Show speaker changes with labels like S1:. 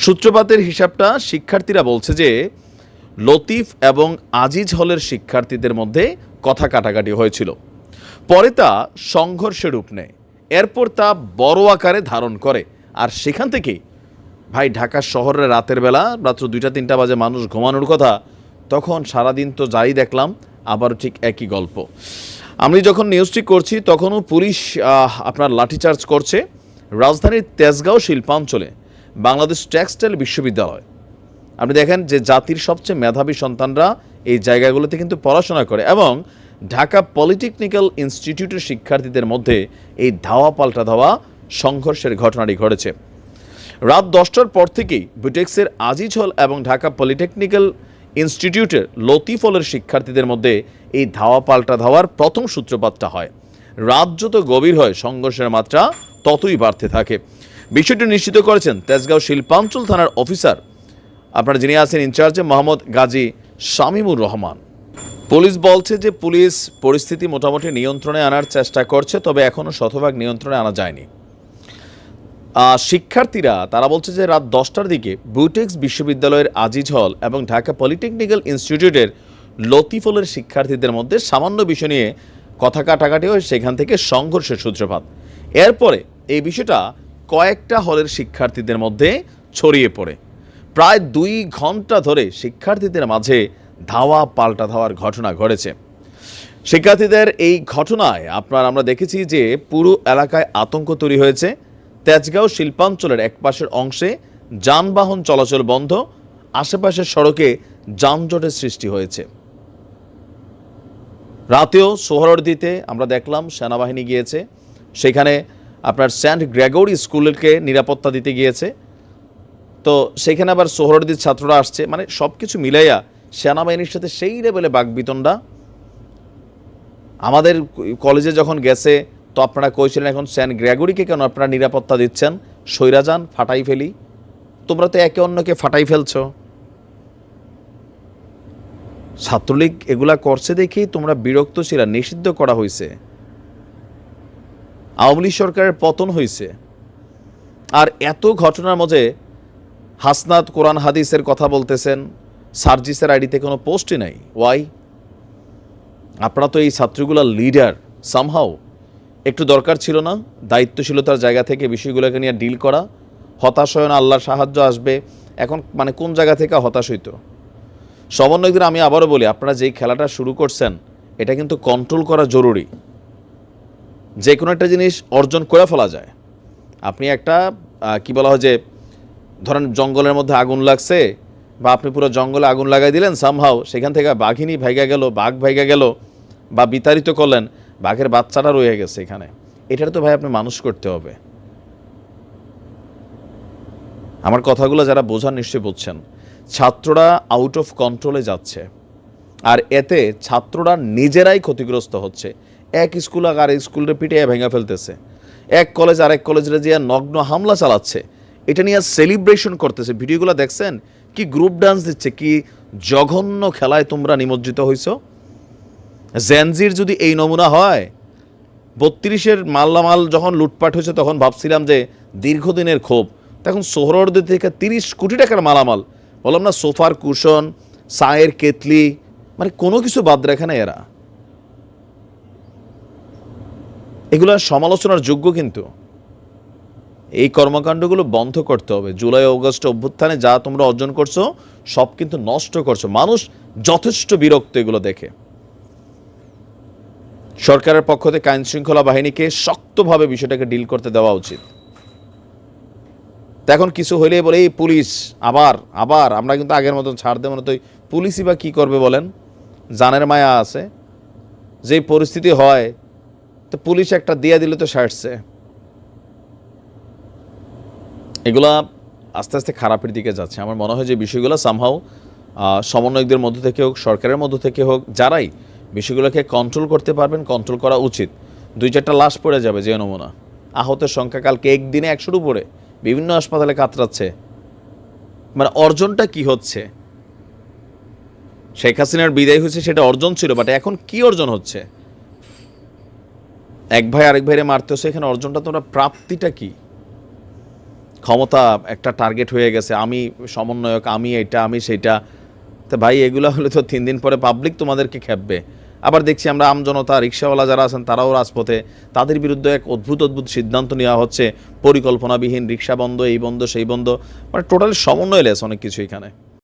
S1: সূত্রপাতের হিসাবটা শিক্ষার্থীরা বলছে যে লতিফ এবং আজিজ হলের শিক্ষার্থীদের মধ্যে কথা কাটাকাটি হয়েছিল। পরে তা সংঘর্ষের রূপ নেয়, এরপর তা বড় আকারে ধারণ করে। আর সেখান থেকেই ভাই ঢাকা শহরে রাতের বেলা রাত্র 2টা-3টা বাজে মানুষ ঘুমানোর কথা, তখন সারাদিন তো যাই দেখলাম আবারও ঠিক একই গল্প। আমি যখন নিউজটি করছি তখনও পুলিশ আপনার লাঠিচার্জ করছে। রাজধানীর তেজগাঁও শিল্পাঞ্চলে বাংলাদেশ টেক্সটাইল বিশ্ববিদ্যালয়, আপনি দেখেন যে জাতির সবচেয়ে মেধাবী সন্তানরা এই জায়গাগুলোতে কিন্তু পড়াশোনা করে, এবং ঢাকা পলিটেকনিক্যাল ইনস্টিটিউটের শিক্ষার্থীদের মধ্যে এই ধাওয়া পাল্টা ধাওয়া সংঘর্ষের ঘটনাটি ঘটেছে। রাত 10টার পর থেকেই বুটেক্সের আজিজ হল এবং ঢাকা পলিটেকনিক্যাল ইনস্টিটিউটের লতিফ হলের শিক্ষার্থীদের মধ্যে এই ধাওয়া পাল্টা ধাওয়ার প্রথম সূত্রপাতটা হয়। রাত যত গভীর হয় সংঘর্ষের মাত্রা ততই বাড়তে থাকে। বিষয়টি নিশ্চিত করেছেন তেজগাঁও শিল্পাঞ্চল থানার অফিসার, আপনারা যিনি আছেন ইনচার্জে, মোহাম্মদ গাজী শামীমুর রহমান। পুলিশ বলছে যে পুলিশ পরিস্থিতি মোটামুটি নিয়ন্ত্রণে আনার চেষ্টা করছে, তবে এখনও শতভাগ নিয়ন্ত্রণে আনা যায়নি। শিক্ষার্থীরা তারা বলছে যে রাত 10টার দিকে বুটেক্স বিশ্ববিদ্যালয়ের আজিজ হল এবং ঢাকা পলিটেকনিক্যাল ইনস্টিটিউটের লতিফ হলের শিক্ষার্থীদের মধ্যে সামান্য বিষয় নিয়ে কথা কাটাকাটি হয়, সেখান থেকে সংঘর্ষের সূত্রপাত। এরপরে এই বিষয়টা কয়েকটা হলের শিক্ষার্থীদের মধ্যে ছড়িয়ে পড়ে। প্রায় 2 ঘন্টা ধরে শিক্ষার্থীদের মাঝে ধাওয়া পাল্টা ধাওয়ার ঘটনা ঘটেছে। শিক্ষার্থীদের এই ঘটনায় আমরা দেখেছি যে পুরো এলাকায় আতঙ্ক তৈরি হয়েছে। তেজগাঁও শিল্পাঞ্চলের একপাশের অংশে যানবাহন চলাচল বন্ধ, আশেপাশের সড়কে যানজটের সৃষ্টি হয়েছে। রাতেও সোহরাওয়ার্দীতে আমরা দেখলাম সেনাবাহিনী গিয়েছে, সেখানে আপনার সেন্ট গ্রেগরি স্কুলকে নিরাপত্তা দিতে গিয়েছে। তো সেখানে আবার সোহরাওয়ার্দীর ছাত্ররা আসছে, মানে সব কিছু মিলাইয়া সেনাবাহিনীর সাথে সেই লেভেলে বাকবিতণ্ডা। আমাদের কলেজে যখন গেছে তো আপনারা কইছিলেন এখন সেন্ট গ্রেগরিকে কেন আপনারা নিরাপত্তা দিচ্ছেন, সইরা যান, ফাটাই ফেলি। তোমরা তো একে অন্যকে ফাটাই ফেলছ। ছাত্রলীগ এগুলা করছে দেখেই তোমরা বিরক্ত ছিল, নিষিদ্ধ করা হয়েছে, আওয়ামী লীগ সরকারের পতন হয়েছে। আর এত ঘটনার মাঝে হাসনাত কোরআন হাদিসের কথা বলতেছেন, সার্জিসের আইডিতে কোনো পোস্টই নাই। ওয়াই? আপনারা তো এই ছাত্রগুলোর লিডার, সামহাও একটু দরকার ছিল না দায়িত্বশীলতার জায়গা থেকে বিষয়গুলোকে নিয়ে ডিল করা? হতাশ হয় না, আল্লাহর সাহায্য আসবে। এখন মানে কোন জায়গা থেকে হতাশ হইতো? সমন্বয়কদের আমি আবারও বলি, আপনারা যেই খেলাটা শুরু করছেন এটা কিন্তু কন্ট্রোল করা জরুরি। যে কোনো একটা জিনিস অর্জন করে ফেলা যায়। আপনি একটা কি বলা হয় যে ধরেন জঙ্গলের মধ্যে আগুন লাগছে, বা আপনি পুরো জঙ্গলে আগুন লাগাই দিলেন, সামহাও সেখান থেকে বাঘিনী ভাইগা গেল, বাঘ ভাইগা গেল, বা বিতাড়িত করলেন, বাঘের বাচ্চাটা রয়ে গেছে এখানে। এটার তো ভাই আপনি মানুষ করতে হবে। আমার কথাগুলো যারা বোঝার নিশ্চয়ই বুঝছেন। ছাত্ররা আউট অফ কন্ট্রোলে যাচ্ছে, আর এতে ছাত্ররা নিজেরাই ক্ষতিগ্রস্ত হচ্ছে। এক স্কুল আর স্কুলের পিঠে ভেঙে ফেলতেছে, এক কলেজ আর এক কলেজে যে নগ্ন হামলা চালাচ্ছে, এটা নিয়ে সেলিব্রেশন করতেছে। ভিডিওগুলো দেখছেন? কি গ্রুপ ডান্স দিচ্ছে, কি জঘন্য খেলায় তোমরা নিমজ্জিত হইছ। জেনজির যদি এই নমুনা হয়, 32-এর মালামাল যখন লুটপাট হয়েছে তখন ভাবছিলাম যে দীর্ঘদিনের ক্ষোভ, তখন সোহরাওয়ার্দী থেকে 30 কোটি টাকার মালামাল, বললাম না, সোফার কুশন, চায়ের কেতলি, মানে কোনো কিছু বাদ রাখে না এরা। এগুলো সমালোচনার যোগ্য, কিন্তু এই কর্মকাণ্ডগুলো বন্ধ করতে হবে। জুলাই অগস্ট অভ্যুত্থানে যা তোমরা অর্জন করছো সব কিন্তু নষ্ট করছো। মানুষ যথেষ্ট বিরক্ত এগুলো দেখে। সরকারের পক্ষ থেকে আইন শৃঙ্খলা বাহিনীকে শক্তভাবে বিষয়টাকে ডিল করতে দেওয়া উচিত। এখন কিছু হইলেই বলে এই পুলিশ আবার আমরা কিন্তু আগের মতন ছাড় দেব না। তো পুলিশই বা কী করবে বলেন? জানের মায়া আছে। যেই পরিস্থিতি হয় তো পুলিশ একটা দিয়ে দিলে তো সারছে। এগুলা আস্তে আস্তে খারাপের দিকে যাচ্ছে। আমার মনে হয় যে বিষয়গুলো সামহাও সমন্বয়কদের মধ্য থেকে হোক, সরকারের মধ্য থেকে হোক, যারাই বিষয়গুলোকে কন্ট্রোল করতে পারবেন কন্ট্রোল করা উচিত। 2-4টা লাশ পড়ে যাবে যে নমুনা। আহতের সংখ্যা কালকে একদিনে 100-র উপরে, বিভিন্ন হাসপাতালে কাতরাচ্ছে। মানে অর্জনটা কি হচ্ছে? শেখ হাসিনার বিদায় হয়েছে, সেটা অর্জন ছিল, বাট এখন কি অর্জন হচ্ছে? এক ভাই আরেক ভাইরে মারতেছে, এখানে অর্জনটা তোমরা প্রাপ্তিটা কি? ক্ষমতা একটা টার্গেট হয়ে গেছে, আমি সমন্বয়ক, আমি এটা, আমি সেইটা। তো ভাই এগুলো হলে তো 3 দিন পরে পাবলিক তোমাদেরকে খেপবে। আবার দেখছি আমরা আমজনতা, রিক্সাওয়ালা যারা আছেন তারাও রাজপথে, তাদের বিরুদ্ধে এক অদ্ভুত অদ্ভুত সিদ্ধান্ত নেওয়া হচ্ছে, পরিকল্পনাবিহীন রিক্সা বন্ধ, এই বন্ধ সেই বন্ধ, মানে টোটালি সমন্বয় লেস অনেক কিছু এখানে।